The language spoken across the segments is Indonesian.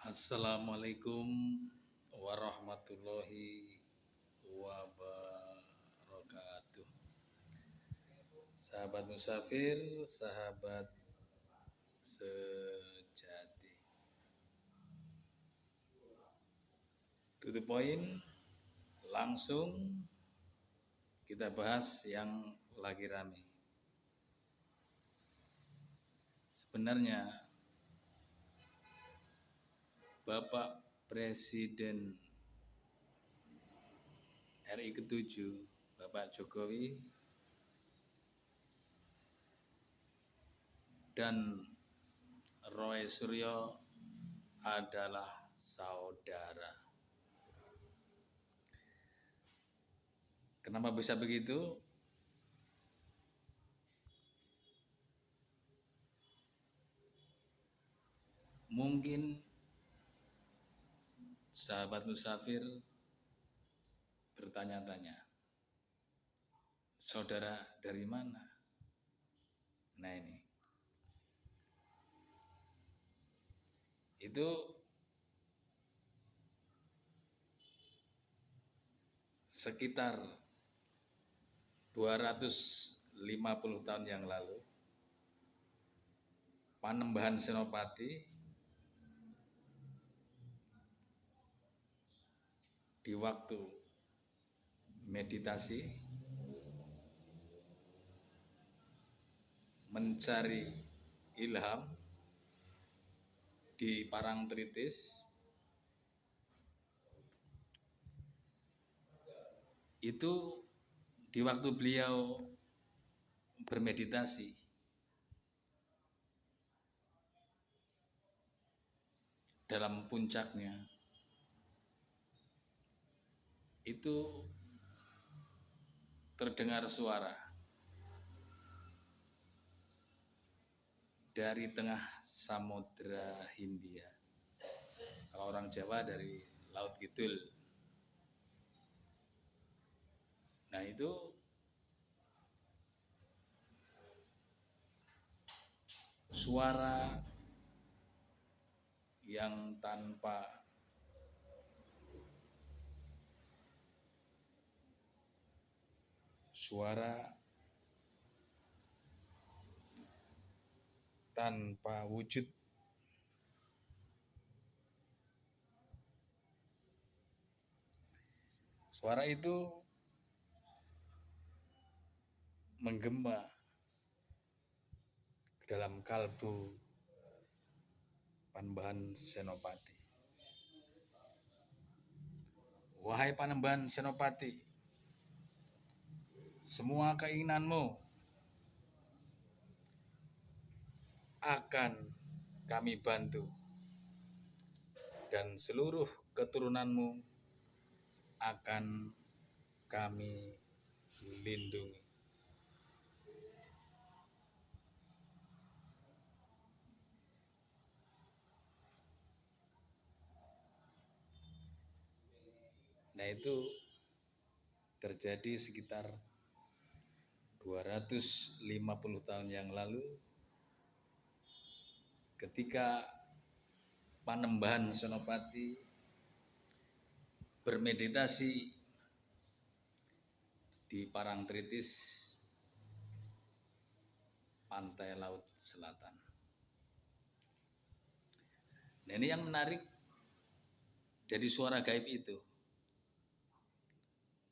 Assalamualaikum warahmatullahi wabarakatuh. Sahabat musafir, sahabat sejati. To the point, langsung kita bahas yang lagi rame. Sebenarnya Bapak Presiden RI ke-7, Bapak Jokowi dan Roy Suryo adalah saudara. Kenapa bisa begitu? Mungkin sahabat musafir bertanya-tanya, saudara dari mana? Nah ini, itu sekitar 250 tahun yang lalu, Panembahan Senopati di waktu meditasi mencari ilham di Parangtritis, itu di waktu beliau bermeditasi dalam puncaknya, itu terdengar suara dari tengah Samudra Hindia. Kalau orang Jawa dari Laut Kidul. Nah itu suara yang tanpa wujud. Suara itu menggema dalam kalbu Panembahan Senopati. Wahai Panembahan Senopati, semua keinginanmu akan kami bantu dan seluruh keturunanmu akan kami lindungi. Nah itu terjadi sekitar 250 tahun yang lalu ketika Panembahan Senopati bermeditasi di Parangtritis, pantai Laut Selatan. Nah ini yang menarik dari suara gaib itu,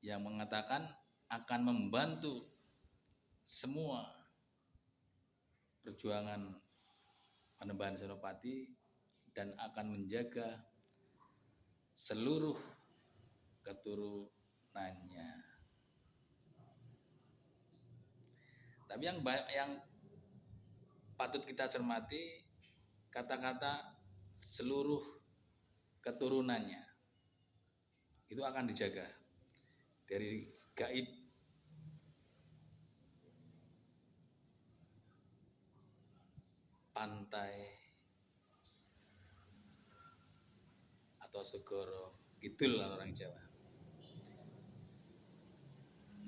yang mengatakan akan membantu semua perjuangan Panembahan Senopati dan akan menjaga seluruh keturunannya. Tapi yang patut kita cermati kata-kata seluruh keturunannya itu akan dijaga dari gaib pantai atau segoro kidul orang Jawa.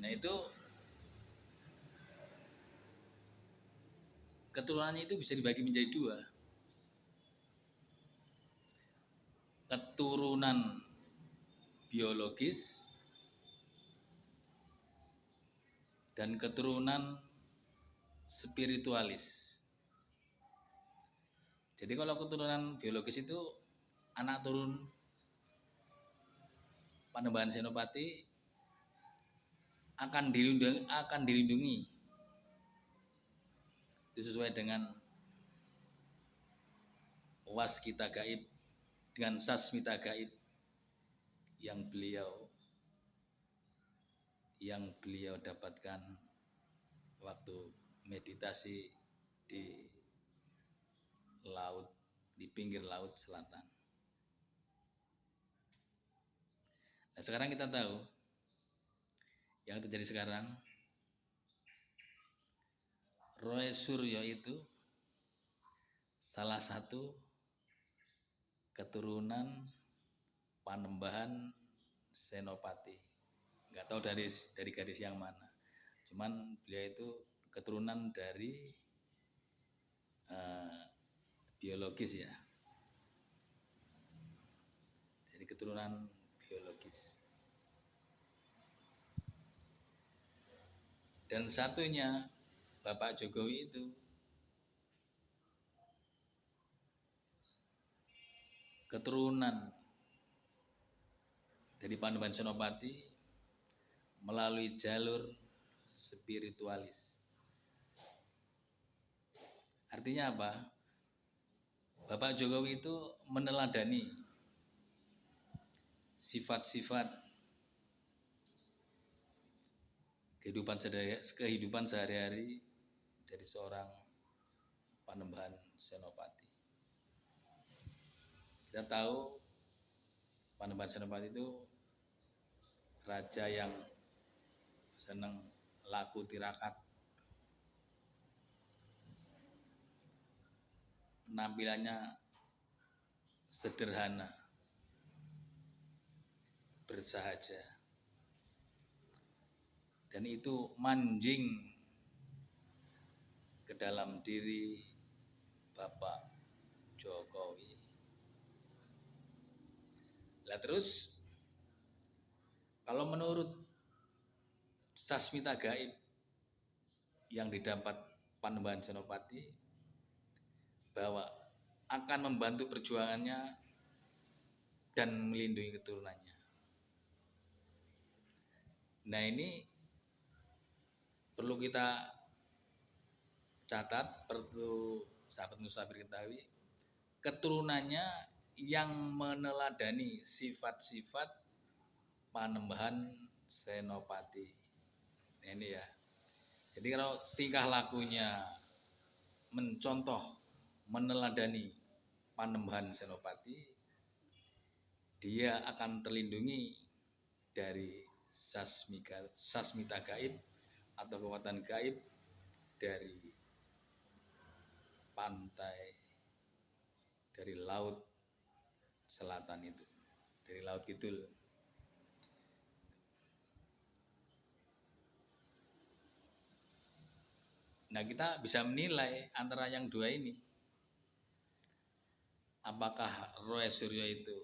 Nah itu keturunannya itu bisa dibagi menjadi dua. keturunan biologis dan keturunan spiritualis. Jadi kalau keturunan biologis itu anak turun Panembahan Senopati akan dilindungi itu sesuai dengan waskita gaib, dengan sasmita gaib yang beliau dapatkan waktu meditasi di laut, di pinggir laut selatan. Nah, sekarang kita tahu yang terjadi sekarang, Roy Suryo itu salah satu keturunan Panembahan Senopati. Nggak tahu dari garis yang mana. Cuman beliau itu keturunan dari biologis ya. Dari keturunan biologis. Dan satunya Bapak Jokowi itu keturunan dari Panembahan Senopati melalui jalur spiritualis. Artinya apa? Bapak Jokowi itu meneladani sifat-sifat kehidupan sehari-hari dari seorang Panembahan Senopati. Kita tahu Panembahan Senopati itu raja yang senang laku tirakat, penampilannya sederhana, bersahaja, dan itu manjing ke dalam diri Bapak Jokowi. Lah terus kalau menurut sasmita gaib yang didapat Panembahan Senopati bahwa akan membantu perjuangannya dan melindungi keturunannya. Nah, ini perlu kita catat, perlu sahabat musafir ketahui, keturunannya yang meneladani sifat-sifat Panembahan Senopati. Nah, ini ya. Jadi kalau tingkah lakunya mencontoh, meneladani Panembahan Senopati, dia akan terlindungi dari sasmita gaib atau kekuatan gaib dari pantai, dari laut selatan itu, dari laut Kidul. Nah, kita bisa menilai antara yang dua ini. Apakah Roy Suryo itu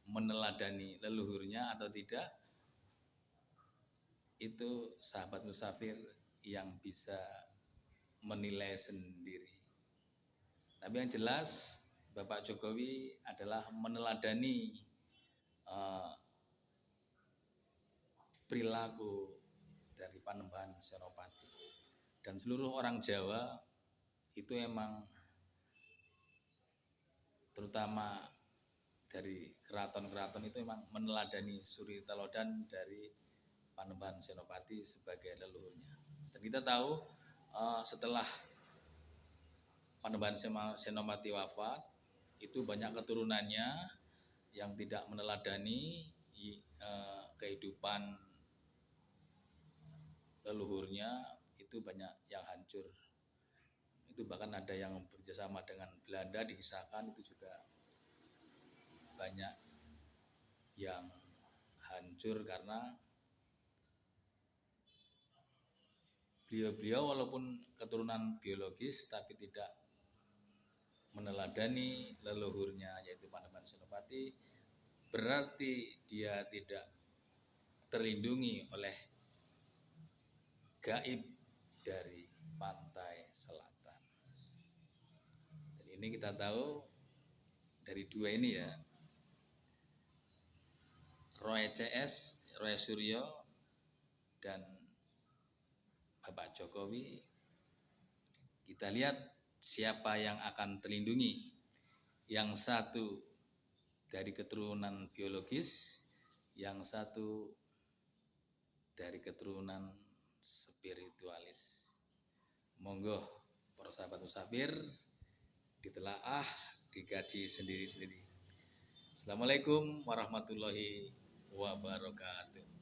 meneladani leluhurnya atau tidak? Itu sahabat musafir yang bisa menilai sendiri. Tapi yang jelas Bapak Jokowi adalah meneladani perilaku dari Panembahan Senopati. Dan seluruh orang Jawa itu emang, terutama dari keraton-keraton itu emang meneladani suri teladan dari Panembahan Senopati sebagai leluhurnya. Dan kita tahu setelah Panembahan Senopati wafat, itu banyak keturunannya yang tidak meneladani kehidupan leluhurnya, itu banyak yang hancur. Itu bahkan ada yang bekerjasama dengan Belanda, dikisahkan itu juga banyak yang hancur karena beliau-beliau walaupun keturunan biologis tapi tidak meneladani leluhurnya, yaitu Panembahan Senopati, berarti dia tidak terlindungi oleh gaib dari pantai selatan. Dan ini kita tahu dari dua ini ya, Roy CS, Roy Suryo, dan Bapak Jokowi. Kita lihat siapa yang akan terlindungi. Yang satu dari keturunan biologis, yang satu dari keturunan spiritualis. Monggo para sahabat musafir ditelaah, dikaji sendiri-sendiri. Assalamualaikum warahmatullahi wabarakatuh.